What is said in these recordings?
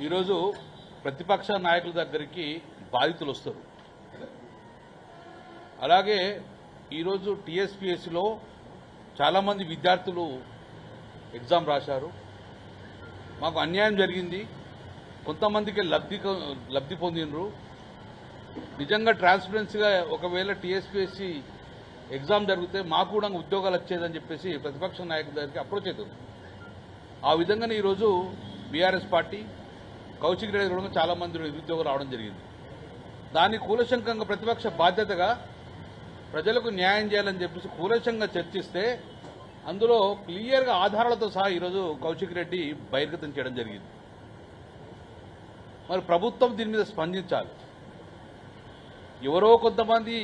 ఈరోజు ప్రతిపక్ష నాయకుల దగ్గరికి బాధితులు వస్తారు. అలాగే ఈరోజు టీఎస్పీఎస్సీలో చాలామంది విద్యార్థులు ఎగ్జామ్ రాశారు. మాకు అన్యాయం జరిగింది, కొంతమందికి లబ్ధి పొందినరు. నిజంగా ట్రాన్స్పరెన్సీగా ఒకవేళ టీఎస్పీఎస్సీ ఎగ్జామ్ జరిగితే మాకు కూడా ఉద్యోగాలు వచ్చేదని చెప్పేసి ప్రతిపక్ష నాయకుల దగ్గరికి అప్రోచ్ అవుతుంది. ఆ విధంగానే ఈరోజు బీఆర్ఎస్ పార్టీ కౌశిక్ రెడ్డి కూడా చాలామంది నిరుద్యోగులు రావడం జరిగింది. దాన్ని కూలశంకంగా ప్రతిపక్ష బాధ్యతగా ప్రజలకు న్యాయం చేయాలని చెప్పేసి కూలశంగా చర్చిస్తే అందులో క్లియర్గా ఆధారాలతో సహా ఈరోజు కౌశిక్ రెడ్డి బహిర్గతం చేయడం జరిగింది. మరి ప్రభుత్వం దీని మీద స్పందించాలి. ఎవరో కొంతమంది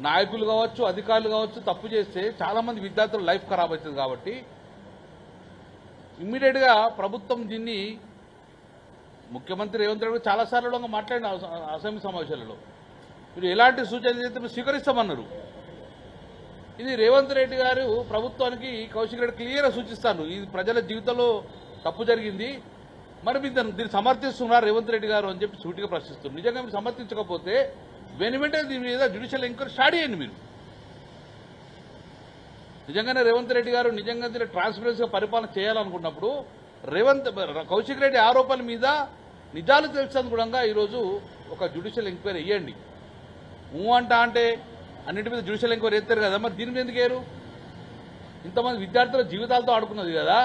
నాయకులు కావచ్చు, అధికారులు కావచ్చు తప్పు చేస్తే చాలామంది విద్యార్థుల లైఫ్ ఖరాబ్ అవుతుంది. కాబట్టి ఇమ్మీడియట్గా ప్రభుత్వం దీన్ని ముఖ్యమంత్రి రేవంత్ రెడ్డి చాలాసార్లు మాట్లాడిన అసెంబ్లీ సమావేశాలలో మీరు ఎలాంటి సూచనలు చేస్తే స్వీకరిస్తామన్నారు. ఇది రేవంత్ రెడ్డి గారు ప్రభుత్వానికి కౌశిక్ రెడ్డి క్లియర్గా సూచిస్తాను, ఇది ప్రజల జీవితంలో తప్పు జరిగింది, మరి మీరు దీన్ని సమర్థిస్తున్నారు రేవంత్ రెడ్డి గారు అని చెప్పి సూటిగా ప్రశ్నిస్తున్నారు. నిజంగా మీరు సమర్థించకపోతే వెంటనే దీని మీద జ్యుడిషియల్ ఎంక్వైరీ స్టార్ట్ చేయండి. మీరు నిజంగానే రేవంత్ రెడ్డి గారు నిజంగా దీన్ని ట్రాన్స్పరెన్సీగా పరిపాలన చేయాలనుకున్నప్పుడు కౌశిక్ రెడ్డి ఆరోపణల మీద నిజాలు తెలుసనుగుణంగా ఈరోజు ఒక జ్యుడిషియల్ ఎంక్వైరీ వేయండి. అంటే అన్నింటి మీద జ్యుడిషియల్ ఎంక్వైరీ ఎత్తారు కదా, మరి దీని మీద ఎందుకు వేయరు? ఇంతమంది విద్యార్థుల జీవితాలతో ఆడుకున్నది కదా.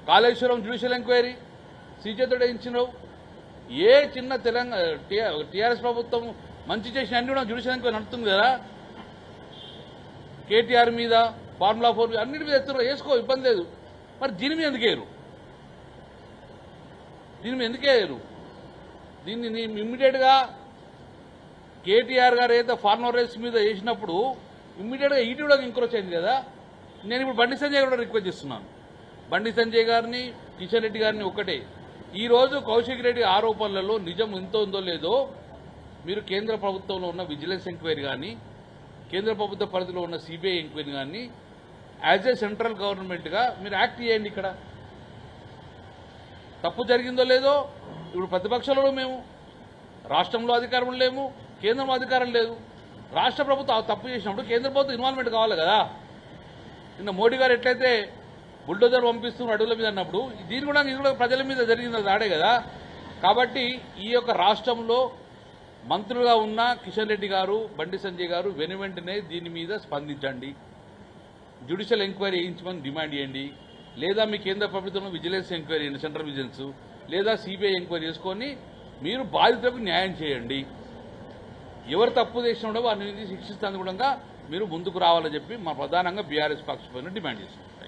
కాళేశ్వరం జ్యుడిషియల్ ఎంక్వైరీ సీజేతోడే ఇచ్చినావు. ఏ చిన్న తెలంగాణ టీఆర్ఎస్ ప్రభుత్వం మంచి చేసిన అన్ని కూడా జ్యుడిషియల్ ఎంక్వైరీ నడుస్తుంది కదా. కేటీఆర్ మీద, ఫార్ములా 4 మీద అన్నిటి మీద ఎత్తున వేసుకో, ఇబ్బంది లేదు. మరి దీని మీద ఎందుకు వేయరు? దీన్ని ఇమ్మీడియట్గా కేటీఆర్ గారు ఏదైతే ఫార్మర్ రైస్ మీద వేసినప్పుడు ఇమ్మీడియట్గా ఈటీవీలో ఎంక్రోచ్ అయింది కదా. నేను ఇప్పుడు బండి సంజయ్ కూడా రిక్వెస్ట్ చేస్తున్నాను, బండి సంజయ్ గారిని, కిషన్ రెడ్డి గారిని ఒకటే, ఈరోజు కౌశిక్ రెడ్డి ఆరోపణలలో నిజం ఎంతో ఉందో లేదో మీరు కేంద్ర ప్రభుత్వంలో ఉన్న విజిలెన్స్ ఎంక్వైరీ కానీ, కేంద్ర ప్రభుత్వ పరిధిలో ఉన్న సిబిఐ ఎంక్వైరీ కానీ యాజ్ ఏ సెంట్రల్ గవర్నమెంట్గా మీరు యాక్ట్ చేయండి. ఇక్కడ తప్పు జరిగిందో లేదో ఇప్పుడు ప్రతిపక్షంలో మేము, రాష్ట్రంలో అధికారం లేము, కేంద్రంలో అధికారం లేదు. రాష్ట్ర ప్రభుత్వం తప్పు చేసినప్పుడు కేంద్ర ప్రభుత్వం ఇన్వాల్వ్మెంట్ కావాలి కదా. నిన్న మోడీ గారు ఎట్లయితే బుల్డోజర్ పంపిస్తున్న అడుగుల మీద అన్నప్పుడు ఇది కూడా ప్రజల మీద జరిగింది దాడే కదా. కాబట్టి ఈ యొక్క రాష్ట్రంలో మంత్రులుగా ఉన్న కిషన్ రెడ్డి గారు, బండి సంజయ్ గారు వెనువెంటనే దీని మీద స్పందించండి, జ్యుడిషియల్ ఎంక్వైరీ వేయించమని డిమాండ్ చేయండి. లేదా మీ కేంద్ర ప్రభుత్వంలో విజిలెన్స్ ఎంక్వైరీ చేయండి, సెంట్రల్ విజిలెన్స్, లేదా సిబిఐ ఎంక్వైరీ చేసుకొని మీరు బాధితులకు న్యాయం చేయండి. ఎవరు తప్పు చేసినా వారిని శిక్షిస్తాను కూడా మీరు ముందుకు రావాలని చెప్పి మా ప్రధానంగా బీఆర్ఎస్ పక్ష డిమాండ్ చేస్తున్నాం.